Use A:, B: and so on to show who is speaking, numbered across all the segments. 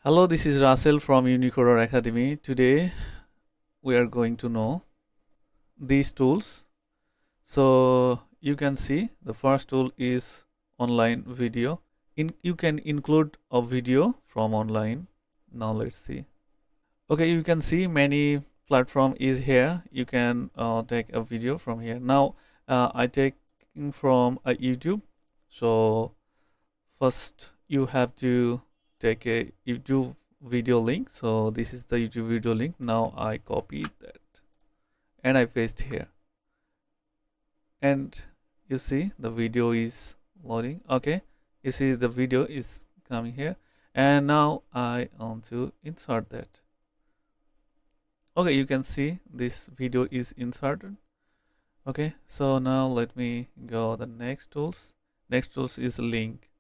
A: Hello, this is Russell from Unicoder Academy. Today we are going to know these tools. So you can see the first tool is online video. You can include a video from online. Now let's see. Okay, you can see many platform is here. You can take a video from here. Now I take from a YouTube. So first you have to take a YouTube video link. So this is the YouTube video link. Now I copy that and I paste here, and you see the video is loading. Okay, you see the video is coming here, and now I want to insert that. Okay, you can see this video is inserted. Okay, so now let me go the next tools. Next tools is link.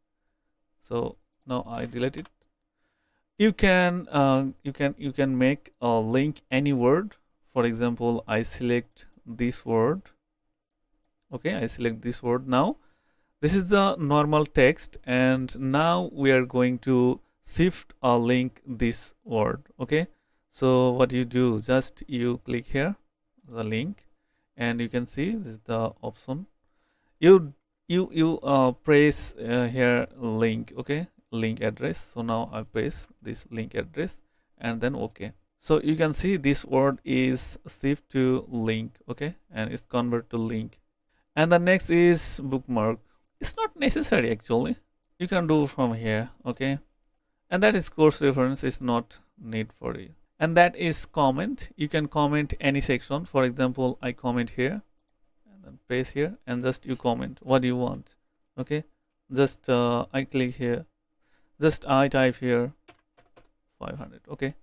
A: So now I delete it. You can make a link any word. For example, I select this word. Okay, I select this word. Now this is the normal text, and now we are going to shift or link this word. Okay, so what you do, just you click here the link, and you can see this is the option. You press here link. Okay, link address. So now I press this link address and then okay. So you can see this word is shift to link. Okay, and it's convert to link. And the next is bookmark. It's not necessary actually. You can do from here. Okay, and that is course reference. Is not need for you. And that is comment. You can comment any section. For example, I comment here and then press here and just you comment what you want. Okay, just I click here, just I type here 500. Okay,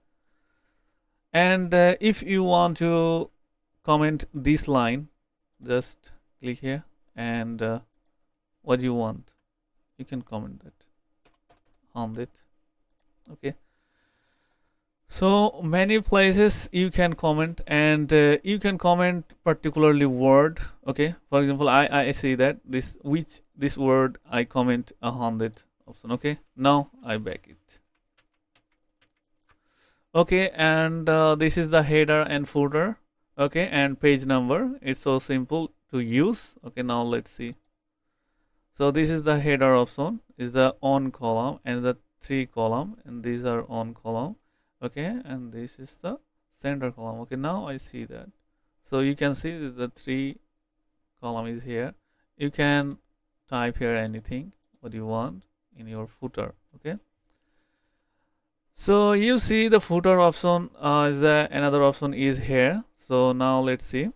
A: and if you want to comment this line, just click here and what you want, you can comment that on it. Okay, so many places you can comment, and you can comment particularly word. Okay, for example, I say that this word I comment on that option. Okay, now I back it. Okay, and this is the header and footer. Okay, and page number. It's so simple to use. Okay, now let's see. So this is the header option, is the on column, and the 3 column, and these are on column. Okay, and this is the center column. Okay, now I see that. So you can see that the 3 column is here. You can type here anything what you want in your footer. Okay, so you see the footer option is another option is here. So now let's see.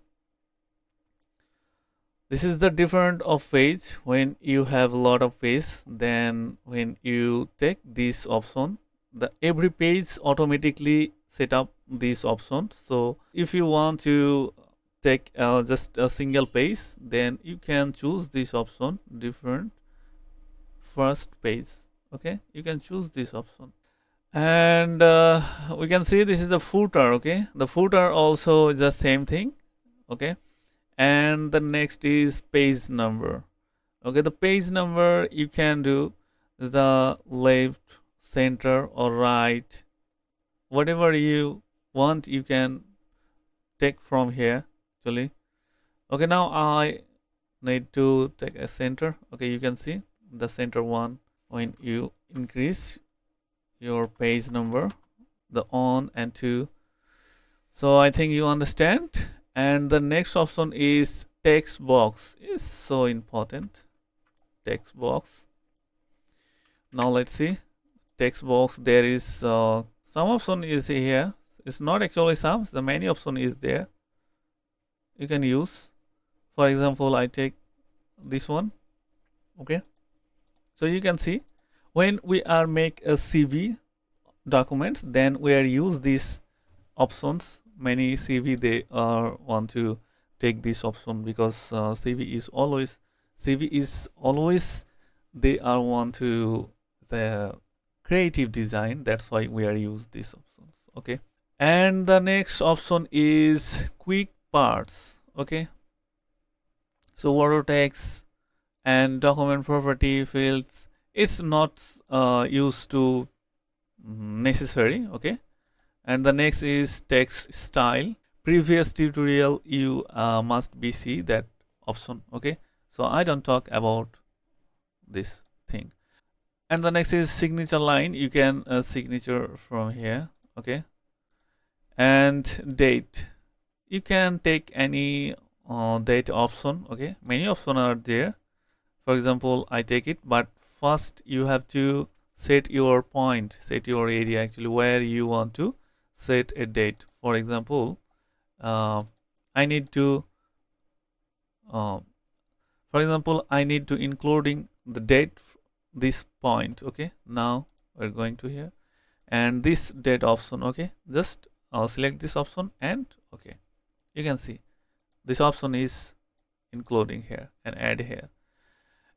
A: This is the different of page. When you have a lot of page, then when you take this option, the every page automatically set up this option. So if you want to take just a single page, then you can choose this option, different first page. Okay, you can choose this option, and we can see this is the footer. Okay, the footer also is the same thing. Okay, and the next is page number. Okay, the page number you can do the left, center, or right, whatever you want you can take from here actually. Okay, now I need to take a center. Okay, you can see the center one. When you increase your page number, the on and 2, so I think you understand. And the next option is text box, is so important. Text box. Now let's see text box. There is some option is here. It's not actually some, the many option is there you can use. For example, I take this one. Okay, so you can see when we are make a CV documents, then we are use these options. Many CV they want to take this option because CV is always they are want to the creative design. That's why we are use these options. Okay, and the next option is quick parts. Okay, so water text and document property fields, it's not used to necessary. Okay, and the next is text style. Previous tutorial you must be see that option. Okay, so I don't talk about this thing. And the next is signature line. You can signature from here. Okay, and date. You can take any date option. Okay, many options are there. For example, I take it, but first you have to set your point, set your area actually where you want to set a date. For example, uh, I need to uh, I need to including the date this point. Okay, now we're going to here and this date option. Okay, just select this option and okay, you can see this option is including here and add here.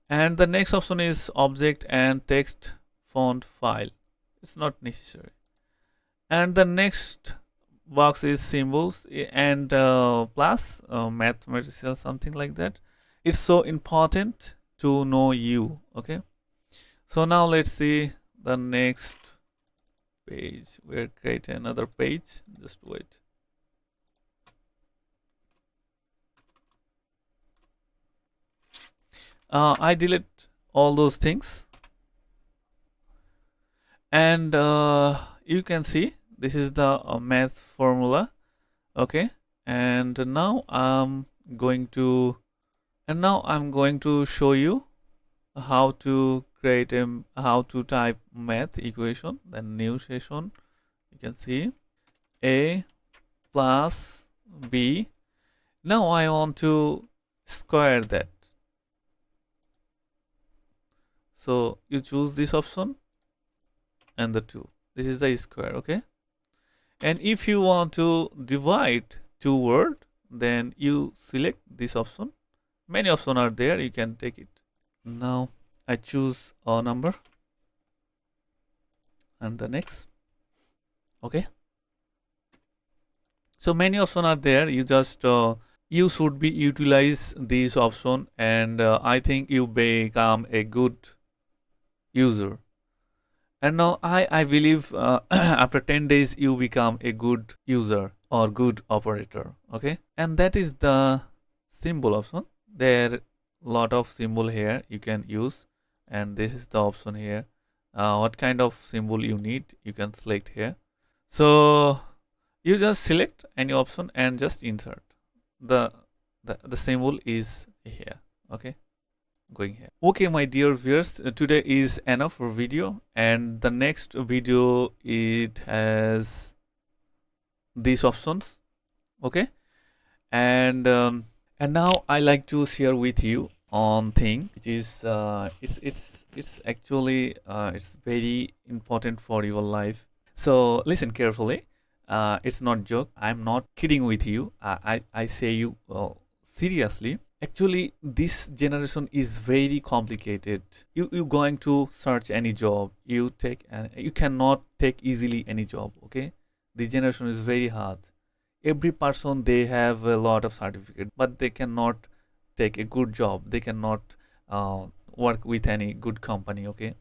A: And the next option is object and text font file. It's not necessary. And the next box is symbols and plus mathematical something like that. It's so important to know you. Okay, so now let's see the next page. We'll create another page. Just wait. I delete all those things, and you can see this is the math formula. Okay, and now I'm going to show you how to create how to type math equation. Then new session, you can see a plus b. Now I want to square that, so you choose this option and the 2. This is the square. Okay, and if you want to divide two word, then you select this option. Many options are there, you can take it. Now I choose a number and the next. Okay, so many options are there, you just you should be utilize these option, and I think you become a good user. And now I believe after 10 days you become a good user or good operator. Okay, and that is the symbol option. There lot of symbol here you can use, and this is the option here. What kind of symbol you need, you can select here. So you just select any option and just insert the the symbol is here. Okay, going here. Okay, my dear viewers, today is enough for video, and the next video it has these options. Okay, and now I like to share with you on thing which is it's actually it's very important for your life. So listen carefully. It's not joke. I'm not kidding with you. I say you seriously. Actually, this generation is very complicated. You going to search any job. You take and you cannot take easily any job. Okay, this generation is very hard. Every person they have a lot of certificate, but they cannot take a good job. They cannot work with any good company. Okay,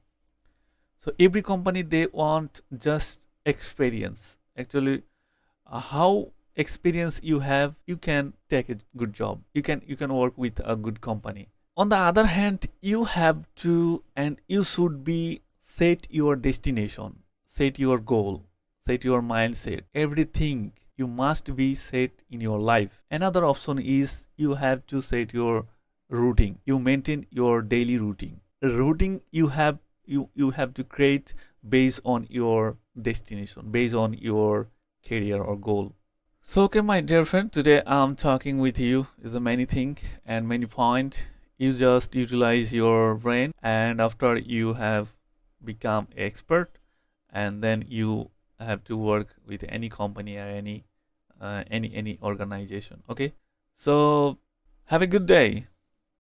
A: so every company they want just experience. Actually, how experience you have, you can take a good job, you can work with a good company. On the other hand, you have to and you should be set your destination, set your goal, set your mindset, everything you must be set in your life. Another option is you have to set your routine, you maintain your daily routine. Routine you have to create based on your destination, based on your career or goal. So okay, my dear friend, today I'm talking with you is a many thing and many point. You just utilize your brain, and after you have become expert, and then you have to work with any company or any organization. Okay, so have a good day.